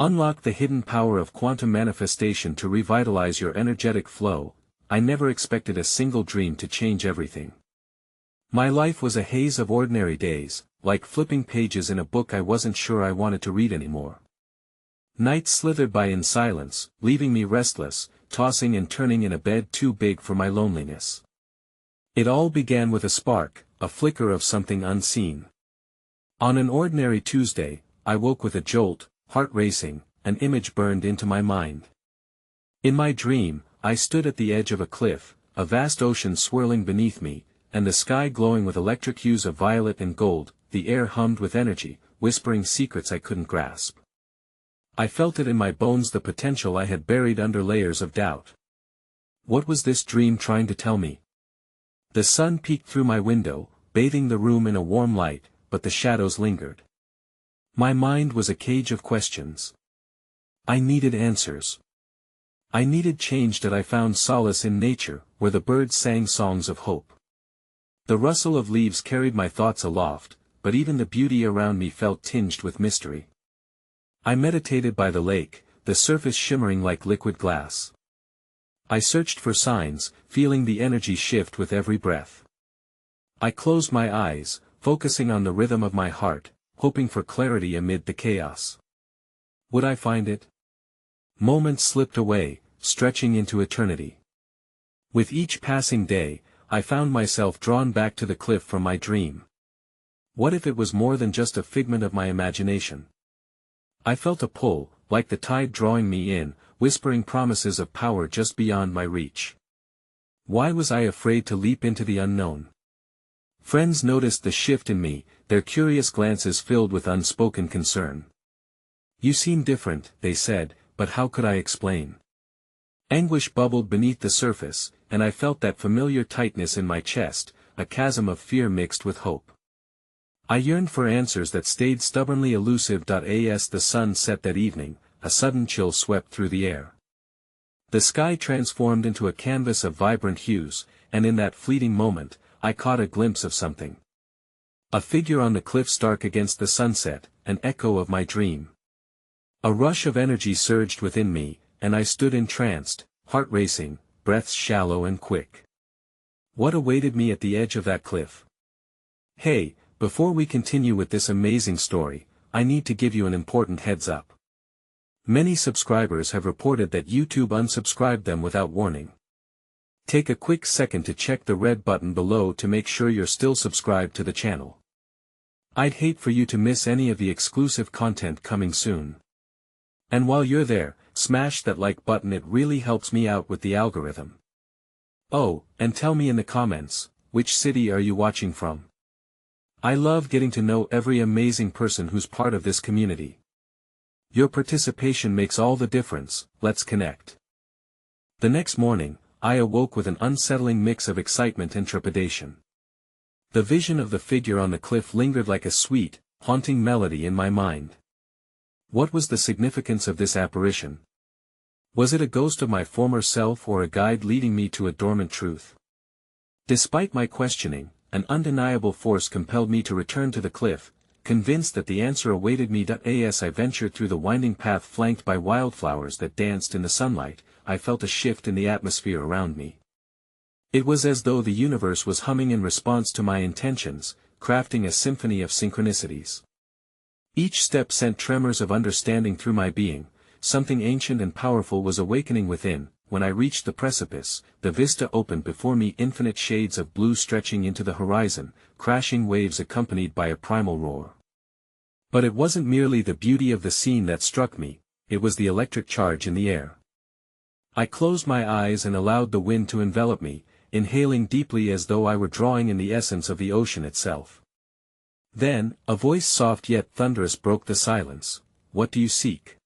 Unlock the hidden power of quantum manifestation to revitalize your energetic flow. I never expected a single dream to change everything. My life was a haze of ordinary days, like flipping pages in a book I wasn't sure I wanted to read anymore. Nights slithered by in silence, leaving me restless, tossing and turning in a bed too big for my loneliness. It all began with a spark, a flicker of something unseen. On an ordinary Tuesday, I woke with a jolt, heart racing, an image burned into my mind. In my dream, I stood at the edge of a cliff, a vast ocean swirling beneath me, and the sky glowing with electric hues of violet and gold. The air hummed with energy, whispering secrets I couldn't grasp. I felt it in my bones, the potential I had buried under layers of doubt. What was this dream trying to tell me? The sun peeked through my window, bathing the room in a warm light, but the shadows lingered. My mind was a cage of questions. I needed answers. I needed change, that I found solace in nature, where the birds sang songs of hope. The rustle of leaves carried my thoughts aloft, but even the beauty around me felt tinged with mystery. I meditated by the lake, the surface shimmering like liquid glass. I searched for signs, feeling the energy shift with every breath. I closed my eyes, focusing on the rhythm of my heart, hoping for clarity amid the chaos. Would I find it? Moments slipped away, stretching into eternity. With each passing day, I found myself drawn back to the cliff from my dream. What if it was more than just a figment of my imagination? I felt a pull, like the tide drawing me in, whispering promises of power just beyond my reach. Why was I afraid to leap into the unknown? Friends noticed the shift in me, their curious glances filled with unspoken concern. "You seem different," they said, but how could I explain? Anguish bubbled beneath the surface, and I felt that familiar tightness in my chest, a chasm of fear mixed with hope. I yearned for answers that stayed stubbornly elusive. As the sun set that evening, a sudden chill swept through the air. The sky transformed into a canvas of vibrant hues, and in that fleeting moment, I caught a glimpse of something. A figure on the cliff stark against the sunset, an echo of my dream. A rush of energy surged within me, and I stood entranced, heart racing, breaths shallow and quick. What awaited me at the edge of that cliff? Hey, before we continue with this amazing story, I need to give you an important heads up. Many subscribers have reported that YouTube unsubscribed them without warning. Take a quick second to check the red button below to make sure you're still subscribed to the channel. I'd hate for you to miss any of the exclusive content coming soon. And while you're there, smash that like button, it really helps me out with the algorithm. Oh, and tell me in the comments, which city are you watching from? I love getting to know every amazing person who's part of this community. Your participation makes all the difference. Let's connect. The next morning, I awoke with an unsettling mix of excitement and trepidation. The vision of the figure on the cliff lingered like a sweet, haunting melody in my mind. What was the significance of this apparition? Was it a ghost of my former self or a guide leading me to a dormant truth? Despite my questioning, an undeniable force compelled me to return to the cliff, convinced that the answer awaited me. As I ventured through the winding path flanked by wildflowers that danced in the sunlight, I felt a shift in the atmosphere around me. It was as though the universe was humming in response to my intentions, crafting a symphony of synchronicities. Each step sent tremors of understanding through my being. Something ancient and powerful was awakening within. When I reached the precipice, the vista opened before me, infinite shades of blue stretching into the horizon, crashing waves accompanied by a primal roar. But it wasn't merely the beauty of the scene that struck me, it was the electric charge in the air. I closed my eyes and allowed the wind to envelop me, inhaling deeply as though I were drawing in the essence of the ocean itself. Then, a voice soft yet thunderous broke the silence. "What do you seek?"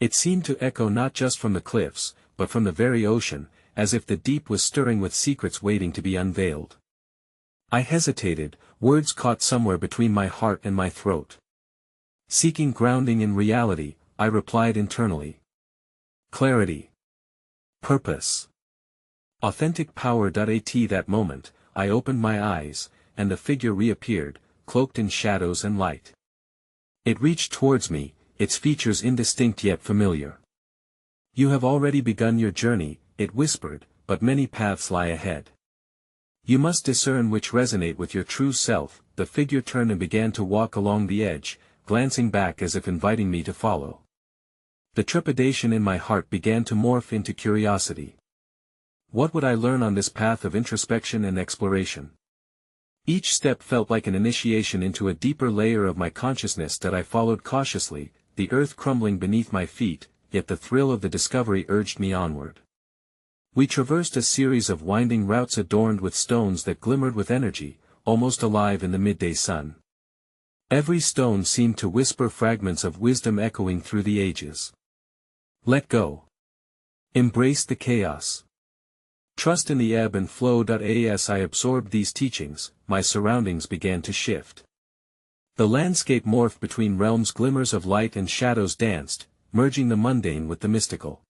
It seemed to echo not just from the cliffs, but from the very ocean, as if the deep was stirring with secrets waiting to be unveiled. I hesitated, words caught somewhere between my heart and my throat. Seeking grounding in reality, I replied internally. Clarity. Purpose. Authentic power. At that moment, I opened my eyes, and the figure reappeared, cloaked in shadows and light. It reached towards me, its features indistinct yet familiar. "You have already begun your journey," it whispered, "but many paths lie ahead. You must discern which resonate with your true self." The figure turned and began to walk along the edge, glancing back as if inviting me to follow. The trepidation in my heart began to morph into curiosity. What would I learn on this path of introspection and exploration? Each step felt like an initiation into a deeper layer of my consciousness that I followed cautiously, the earth crumbling beneath my feet, yet the thrill of the discovery urged me onward. We traversed a series of winding routes adorned with stones that glimmered with energy, almost alive in the midday sun. Every stone seemed to whisper fragments of wisdom echoing through the ages. Let go. Embrace the chaos. Trust in the ebb and flow. As I absorbed these teachings, my surroundings began to shift. The landscape morphed between realms, glimmers of light and shadows danced, merging the mundane with the mystical.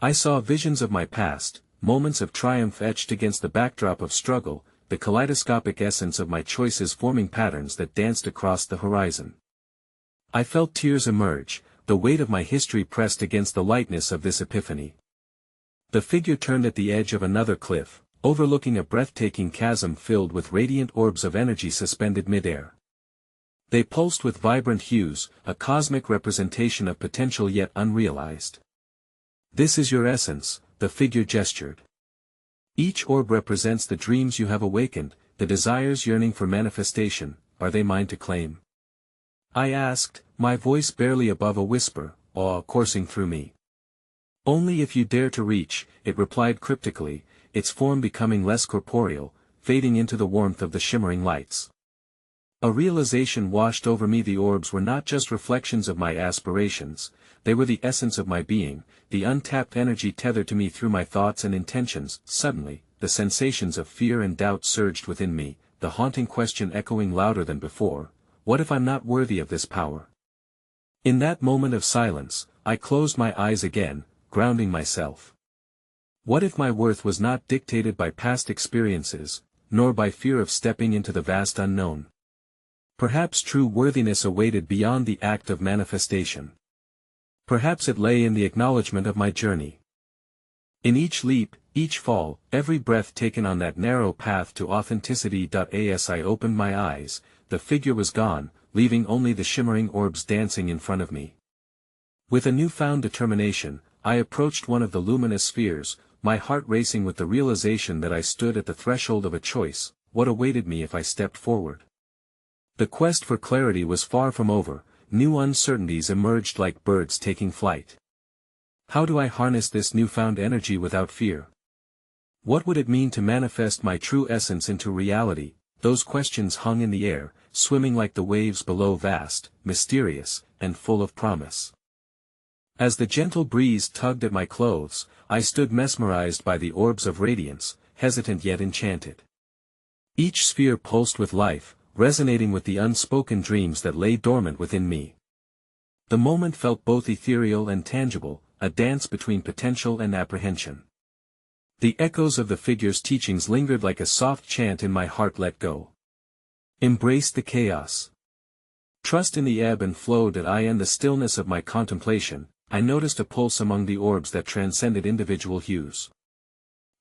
I saw visions of my past, moments of triumph etched against the backdrop of struggle, the kaleidoscopic essence of my choices forming patterns that danced across the horizon. I felt tears emerge, the weight of my history pressed against the lightness of this epiphany. The figure turned at the edge of another cliff, overlooking a breathtaking chasm filled with radiant orbs of energy suspended midair. They pulsed with vibrant hues, a cosmic representation of potential yet unrealized. "This is your essence," the figure gestured. "Each orb represents the dreams you have awakened, the desires yearning for manifestation. Are they mine to claim?" I asked, my voice barely above a whisper, awe coursing through me. "Only if you dare to reach," it replied cryptically, its form becoming less corporeal, fading into the warmth of the shimmering lights. A realization washed over me. The orbs were not just reflections of my aspirations, they were the essence of my being, the untapped energy tethered to me through my thoughts and intentions. Suddenly, the sensations of fear and doubt surged within me, the haunting question echoing louder than before: what if I'm not worthy of this power? In that moment of silence, I closed my eyes again, grounding myself. What if my worth was not dictated by past experiences, nor by fear of stepping into the vast unknown? Perhaps true worthiness awaited beyond the act of manifestation. Perhaps it lay in the acknowledgement of my journey. In each leap, each fall, every breath taken on that narrow path to authenticity. As I opened my eyes, the figure was gone, leaving only the shimmering orbs dancing in front of me. With a newfound determination, I approached one of the luminous spheres, my heart racing with the realization that I stood at the threshold of a choice. What awaited me if I stepped forward? The quest for clarity was far from over. New uncertainties emerged like birds taking flight. How do I harness this newfound energy without fear? What would it mean to manifest my true essence into reality? Those questions hung in the air, swimming like the waves below, vast, mysterious, and full of promise. As the gentle breeze tugged at my clothes, I stood mesmerized by the orbs of radiance, hesitant yet enchanted. Each sphere pulsed with life, resonating with the unspoken dreams that lay dormant within me. The moment felt both ethereal and tangible, a dance between potential and apprehension. The echoes of the figure's teachings lingered like a soft chant in my heart. Let go. Embrace the chaos. Trust in the ebb and flow. In the stillness of my contemplation, I noticed a pulse among the orbs that transcended individual hues.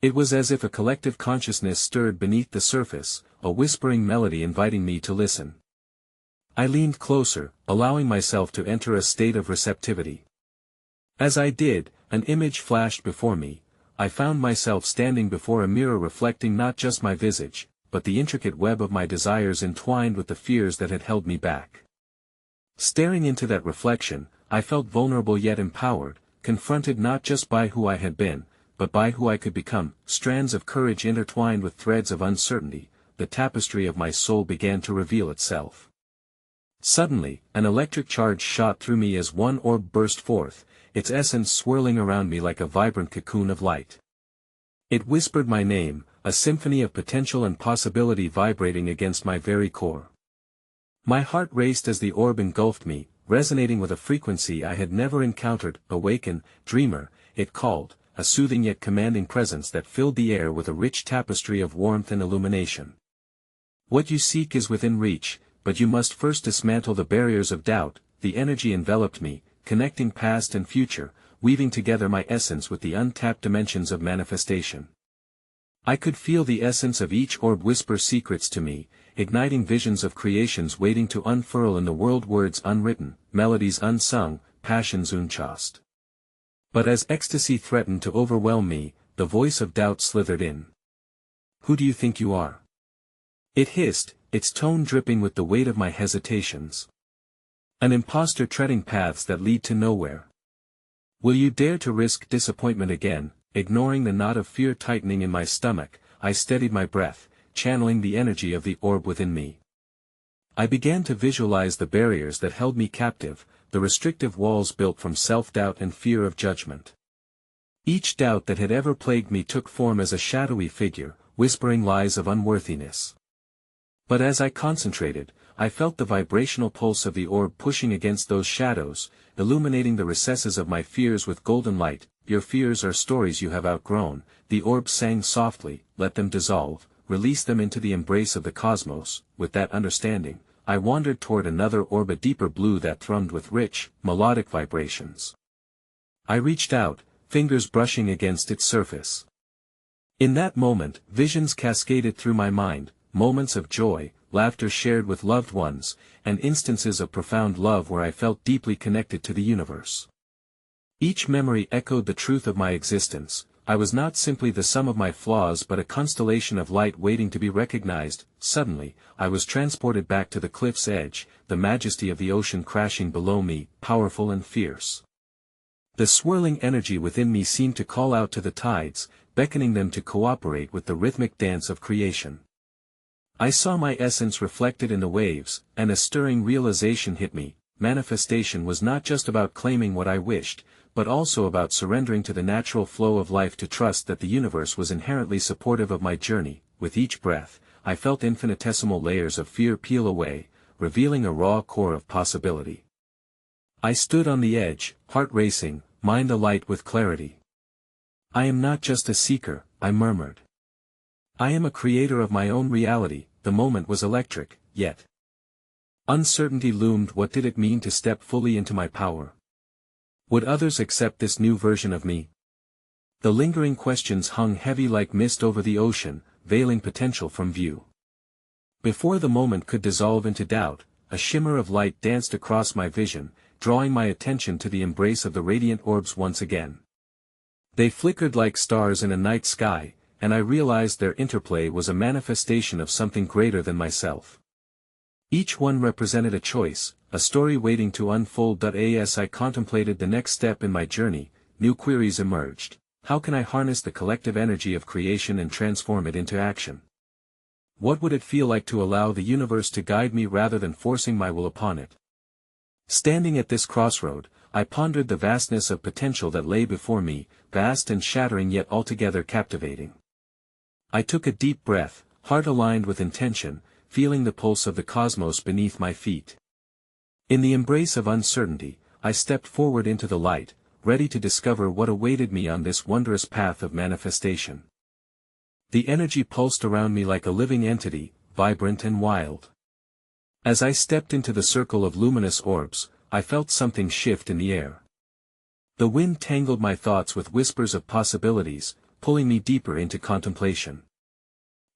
It was as if a collective consciousness stirred beneath the surface, a whispering melody inviting me to listen. I leaned closer, allowing myself to enter a state of receptivity. As I did, an image flashed before me. I found myself standing before a mirror reflecting not just my visage, but the intricate web of my desires entwined with the fears that had held me back. Staring into that reflection, I felt vulnerable yet empowered, confronted not just by who I had been, but by who I could become. Strands of courage intertwined with threads of uncertainty, the tapestry of my soul began to reveal itself. Suddenly, an electric charge shot through me as one orb burst forth, its essence swirling around me like a vibrant cocoon of light. It whispered my name, a symphony of potential and possibility vibrating against my very core. My heart raced as the orb engulfed me, resonating with a frequency I had never encountered. Awaken, dreamer, it called, a soothing yet commanding presence that filled the air with a rich tapestry of warmth and illumination. What you seek is within reach, but you must first dismantle the barriers of doubt. the energy enveloped me, connecting past and future, weaving together my essence with the untapped dimensions of manifestation. I could feel the essence of each orb whisper secrets to me, igniting visions of creations waiting to unfurl in the world, words unwritten, melodies unsung, passions unchaste. But as ecstasy threatened to overwhelm me, the voice of doubt slithered in. "Who do you think you are?" It hissed, its tone dripping with the weight of my hesitations. "An imposter treading paths that lead to nowhere. Will you dare to risk disappointment again?" Ignoring the knot of fear tightening in my stomach, I steadied my breath, channeling the energy of the orb within me. I began to visualize the barriers that held me captive, the restrictive walls built from self-doubt and fear of judgment. Each doubt that had ever plagued me took form as a shadowy figure, whispering lies of unworthiness. But as I concentrated, I felt the vibrational pulse of the orb pushing against those shadows, illuminating the recesses of my fears with golden light. "Your fears are stories you have outgrown," the orb sang softly, "let them dissolve, release them into the embrace of the cosmos." With that understanding, I wandered toward another orb, a deeper blue that thrummed with rich, melodic vibrations. I reached out, fingers brushing against its surface. In that moment, visions cascaded through my mind, moments of joy, laughter shared with loved ones, and instances of profound love where I felt deeply connected to the universe. Each memory echoed the truth of my existence. I was not simply the sum of my flaws but a constellation of light waiting to be recognized. Suddenly, I was transported back to the cliff's edge, the majesty of the ocean crashing below me, powerful and fierce. The swirling energy within me seemed to call out to the tides, beckoning them to cooperate with the rhythmic dance of creation. I saw my essence reflected in the waves, and a stirring realization hit me. Manifestation was not just about claiming what I wished, but also about surrendering to the natural flow of life, to trust that the universe was inherently supportive of my journey. With each breath, I felt infinitesimal layers of fear peel away, revealing a raw core of possibility. I stood on the edge, heart racing, mind alight with clarity. "I am not just a seeker," I murmured. "I am a creator of my own reality." The moment was electric, yet uncertainty loomed. What did it mean to step fully into my power? Would others accept this new version of me? The lingering questions hung heavy like mist over the ocean, veiling potential from view. Before the moment could dissolve into doubt, a shimmer of light danced across my vision, drawing my attention to the embrace of the radiant orbs once again. They flickered like stars in a night sky, and I realized their interplay was a manifestation of something greater than myself. Each one represented a choice, a story waiting to unfold. As I contemplated the next step in my journey, new queries emerged. How can I harness the collective energy of creation and transform it into action? What would it feel like to allow the universe to guide me rather than forcing my will upon it? Standing at this crossroad, I pondered the vastness of potential that lay before me, vast and shattering yet altogether captivating. I took a deep breath, heart aligned with intention, feeling the pulse of the cosmos beneath my feet. In the embrace of uncertainty, I stepped forward into the light, ready to discover what awaited me on this wondrous path of manifestation. The energy pulsed around me like a living entity, vibrant and wild. As I stepped into the circle of luminous orbs, I felt something shift in the air. The wind tangled my thoughts with whispers of possibilities, pulling me deeper into contemplation.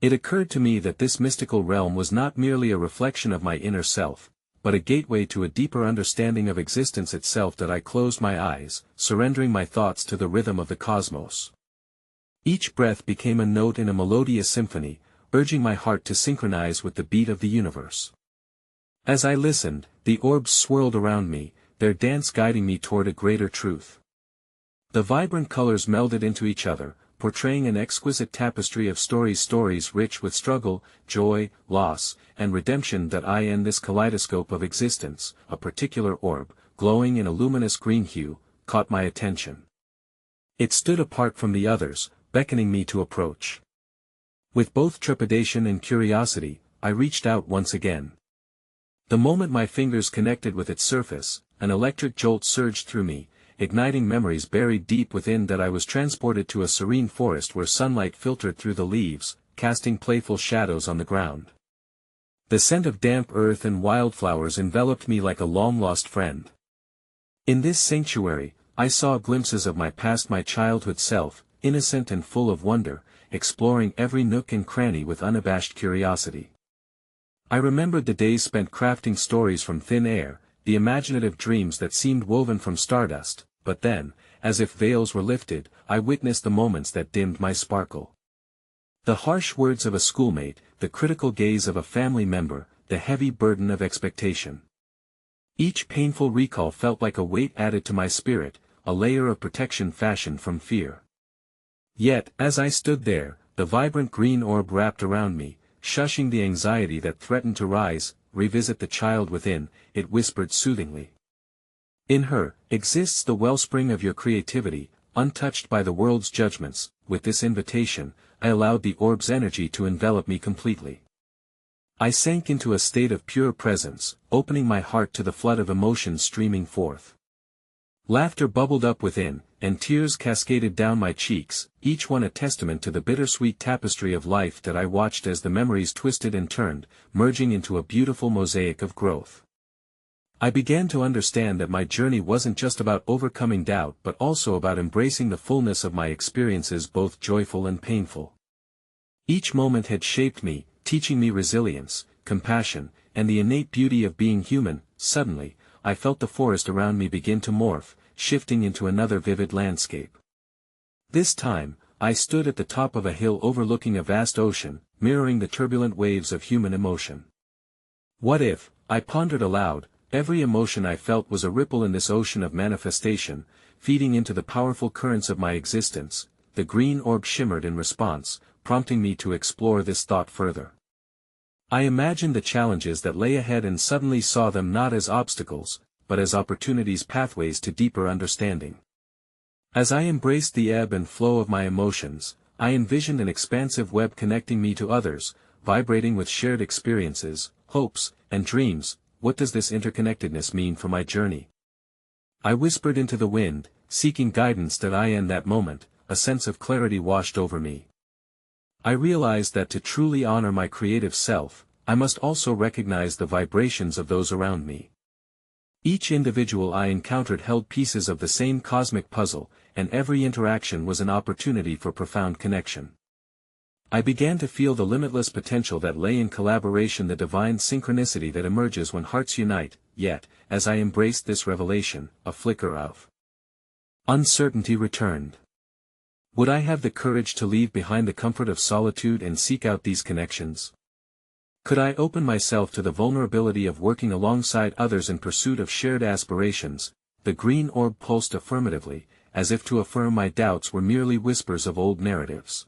It occurred to me that this mystical realm was not merely a reflection of my inner self, but a gateway to a deeper understanding of existence itself. That I closed my eyes, surrendering my thoughts to the rhythm of the cosmos. Each breath became a note in a melodious symphony, urging my heart to synchronize with the beat of the universe. As I listened, the orbs swirled around me, their dance guiding me toward a greater truth. The vibrant colors melded into each other, portraying an exquisite tapestry of stories rich with struggle, joy, loss, and redemption. That I in this kaleidoscope of existence, a particular orb, glowing in a luminous green hue, caught my attention. It stood apart from the others, beckoning me to approach. With both trepidation and curiosity, I reached out once again. The moment my fingers connected with its surface, an electric jolt surged through me, igniting memories buried deep within. That I was transported to a serene forest where sunlight filtered through the leaves, casting playful shadows on the ground. The scent of damp earth and wildflowers enveloped me like a long-lost friend. In this sanctuary, I saw glimpses of my childhood self, innocent and full of wonder, exploring every nook and cranny with unabashed curiosity. I remembered the days spent crafting stories from thin air, the imaginative dreams that seemed woven from stardust, but then, as if veils were lifted, I witnessed the moments that dimmed my sparkle. The harsh words of a schoolmate, the critical gaze of a family member, the heavy burden of expectation. Each painful recall felt like a weight added to my spirit, a layer of protection fashioned from fear. Yet, as I stood there, the vibrant green orb wrapped around me, shushing the anxiety that threatened to rise. Revisit the child within, it whispered soothingly. In her, exists the wellspring of your creativity, untouched by the world's judgments. With this invitation, I allowed the orb's energy to envelop me completely. I sank into a state of pure presence, opening my heart to the flood of emotions streaming forth. Laughter bubbled up within, and tears cascaded down my cheeks, each one a testament to the bittersweet tapestry of life that I watched as the memories twisted and turned, merging into a beautiful mosaic of growth. I began to understand that my journey wasn't just about overcoming doubt but also about embracing the fullness of my experiences, both joyful and painful. Each moment had shaped me, teaching me resilience, compassion, and the innate beauty of being human. Suddenly, I felt the forest around me begin to morph, shifting into another vivid landscape. This time, I stood at the top of a hill overlooking a vast ocean, mirroring the turbulent waves of human emotion. What if, I pondered aloud, every emotion I felt was a ripple in this ocean of manifestation, feeding into the powerful currents of my existence? The green orb shimmered in response, prompting me to explore this thought further. I imagined the challenges that lay ahead and suddenly saw them not as obstacles, but as opportunities, pathways to deeper understanding. As I embraced the ebb and flow of my emotions, I envisioned an expansive web connecting me to others, vibrating with shared experiences, hopes, and dreams. What does this interconnectedness mean for my journey? I whispered into the wind, seeking guidance. In that moment, a sense of clarity washed over me. I realized that to truly honor my creative self, I must also recognize the vibrations of those around me. Each individual I encountered held pieces of the same cosmic puzzle, and every interaction was an opportunity for profound connection. I began to feel the limitless potential that lay in collaboration, the divine synchronicity that emerges when hearts unite. Yet, as I embraced this revelation, a flicker of uncertainty returned. Would I have the courage to leave behind the comfort of solitude and seek out these connections? Could I open myself to the vulnerability of working alongside others in pursuit of shared aspirations? The green orb pulsed affirmatively, as if to affirm my doubts were merely whispers of old narratives.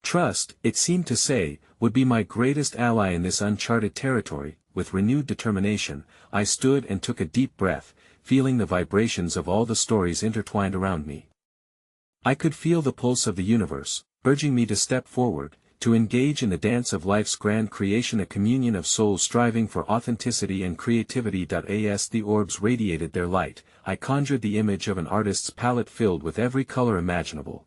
Trust, it seemed to say, would be my greatest ally in this uncharted territory. With renewed determination, I stood and took a deep breath, feeling the vibrations of all the stories intertwined around me. I could feel the pulse of the universe, urging me to step forward, to engage in the dance of life's grand creation, a communion of souls striving for authenticity and creativity. As the orbs radiated their light, I conjured the image of an artist's palette filled with every color imaginable.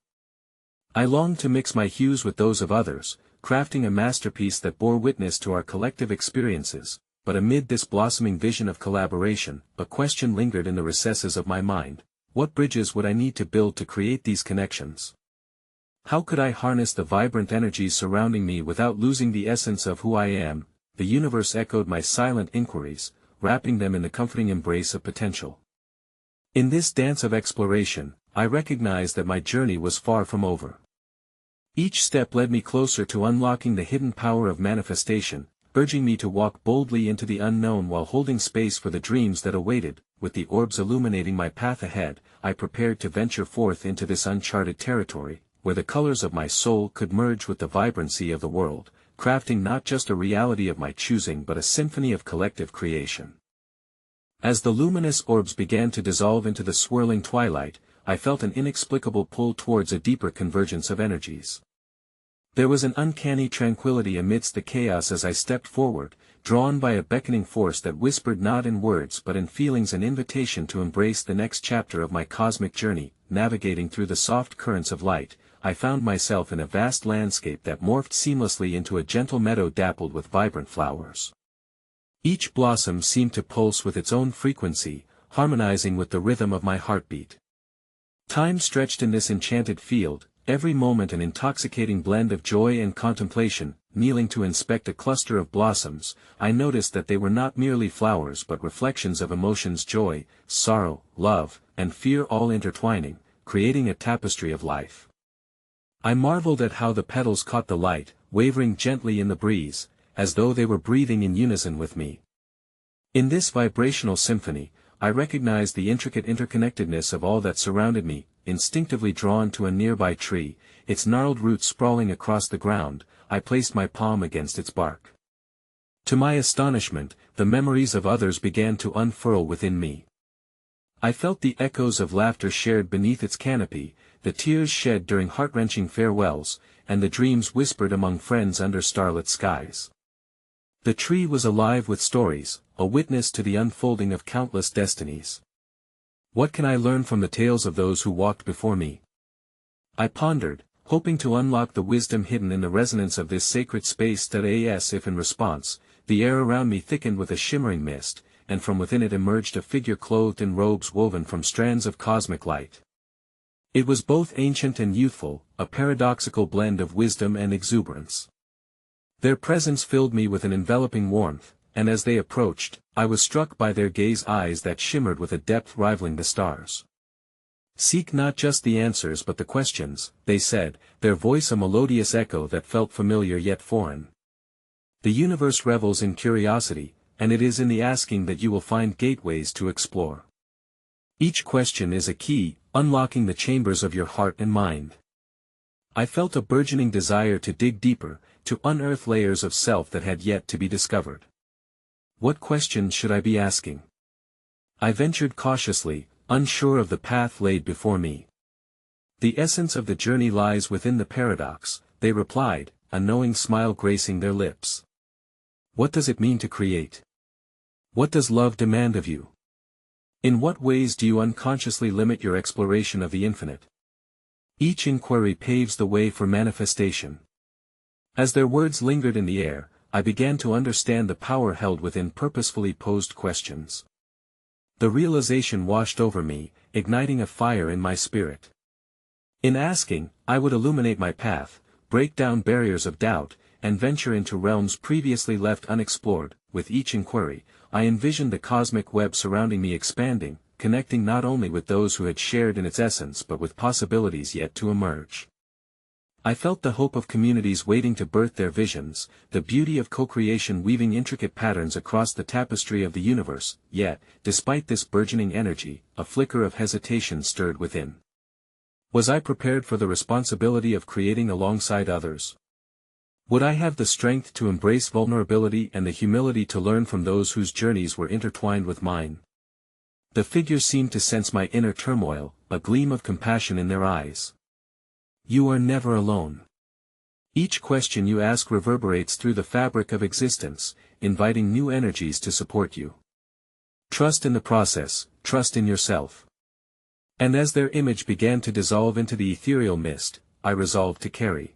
I longed to mix my hues with those of others, crafting a masterpiece that bore witness to our collective experiences. But amid this blossoming vision of collaboration, a question lingered in the recesses of my mind. What bridges would I need to build to create these connections? How could I harness the vibrant energies surrounding me without losing the essence of who I am? The universe echoed my silent inquiries, wrapping them in the comforting embrace of potential. In this dance of exploration, I recognized that my journey was far from over. Each step led me closer to unlocking the hidden power of manifestation, urging me to walk boldly into the unknown while holding space for the dreams that awaited. With the orbs illuminating my path ahead, I prepared to venture forth into this uncharted territory, where the colors of my soul could merge with the vibrancy of the world, crafting not just a reality of my choosing but a symphony of collective creation. As the luminous orbs began to dissolve into the swirling twilight, I felt an inexplicable pull towards a deeper convergence of energies. There was an uncanny tranquility amidst the chaos as I stepped forward, drawn by a beckoning force that whispered not in words but in feelings, an invitation to embrace the next chapter of my cosmic journey. Navigating through the soft currents of light, I found myself in a vast landscape that morphed seamlessly into a gentle meadow dappled with vibrant flowers. Each blossom seemed to pulse with its own frequency, harmonizing with the rhythm of my heartbeat. Time stretched in this enchanted field, every moment an intoxicating blend of joy and contemplation. Kneeling to inspect a cluster of blossoms, I noticed that they were not merely flowers but reflections of emotions: joy, sorrow, love, and fear all intertwining, creating a tapestry of life. I marveled at how the petals caught the light, wavering gently in the breeze, as though they were breathing in unison with me. In this vibrational symphony, I recognized the intricate interconnectedness of all that surrounded me. Instinctively drawn to a nearby tree, its gnarled roots sprawling across the ground, I placed my palm against its bark. To my astonishment, the memories of others began to unfurl within me. I felt the echoes of laughter shared beneath its canopy, the tears shed during heart-wrenching farewells, and the dreams whispered among friends under starlit skies. The tree was alive with stories, a witness to the unfolding of countless destinies. What can I learn from the tales of those who walked before me? I pondered, hoping to unlock the wisdom hidden in the resonance of this sacred space. As if in response, the air around me thickened with a shimmering mist, and from within it emerged a figure clothed in robes woven from strands of cosmic light. It was both ancient and youthful, a paradoxical blend of wisdom and exuberance. Their presence filled me with an enveloping warmth, and as they approached, I was struck by their eyes that shimmered with a depth rivaling the stars. "Seek not just the answers but the questions," they said, their voice a melodious echo that felt familiar yet foreign. "The universe revels in curiosity, and it is in the asking that you will find gateways to explore. Each question is a key, unlocking the chambers of your heart and mind." I felt a burgeoning desire to dig deeper, to unearth layers of self that had yet to be discovered. What questions should I be asking? I ventured cautiously, unsure of the path laid before me. "The essence of the journey lies within the paradox," they replied, a knowing smile gracing their lips. "What does it mean to create? What does love demand of you? In what ways do you unconsciously limit your exploration of the infinite?" Each inquiry paves the way for manifestation. As their words lingered in the air, I began to understand the power held within purposefully posed questions. The realization washed over me, igniting a fire in my spirit. In asking, I would illuminate my path, break down barriers of doubt, and venture into realms previously left unexplored. With each inquiry, I envisioned the cosmic web surrounding me expanding, connecting not only with those who had shared in its essence but with possibilities yet to emerge. I felt the hope of communities waiting to birth their visions, the beauty of co-creation weaving intricate patterns across the tapestry of the universe. Yet, despite this burgeoning energy, a flicker of hesitation stirred within. Was I prepared for the responsibility of creating alongside others? Would I have the strength to embrace vulnerability and the humility to learn from those whose journeys were intertwined with mine? The figures seemed to sense my inner turmoil, a gleam of compassion in their eyes. "You are never alone. Each question you ask reverberates through the fabric of existence, inviting new energies to support you. Trust in the process, trust in yourself." And as their image began to dissolve into the ethereal mist, I resolved to carry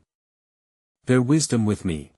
their wisdom with me.